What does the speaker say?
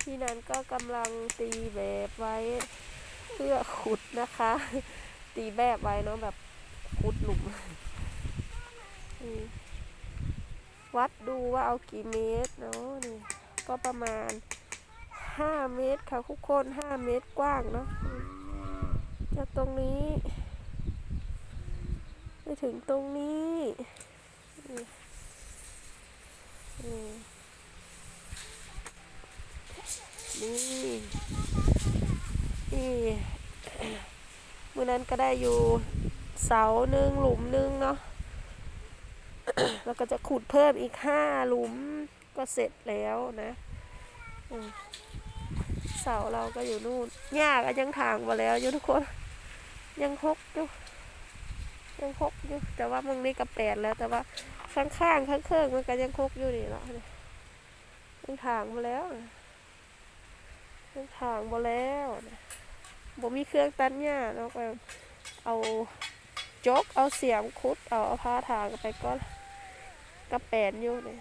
พี่นั้นก็กำลังตีแบบไว้เพื่อขุดนะคะ ตีแบบไว้เนาะแบบขุดหลุมวัดดูว่าเอากี่เมตรเนาะนี่ก็ประมาณ5 เมตรค่ะทุกคน5 เมตรกว้างเนาะจากตรงนี้ไปถึงตรงนี้นี่มื้อนั้นก็ได้อยู่เสาหนึ่งหลุมหนึ่งเนาะแล้วก็จะขุดเพิ่มอีก5 หลุมก็เสร็จแล้วนะเสาเราก็อยู่นู่นหญ้าก็ยังถางมาแล้วอยู่ทุกคนยังหกอยู่แต่ว่ามึงนี่ก็8แล้วแต่ว่าข้างข้างมันก็ยังหกอยู่นี่เนาะยังถางมาแล้วยังถางมาแล้วบ่มีเครื่องตัดหญ้าเนาะก็เอาจกเอาเสียมขุดเอาผ้าถางไปก็กระแปนอยู่เนี่ย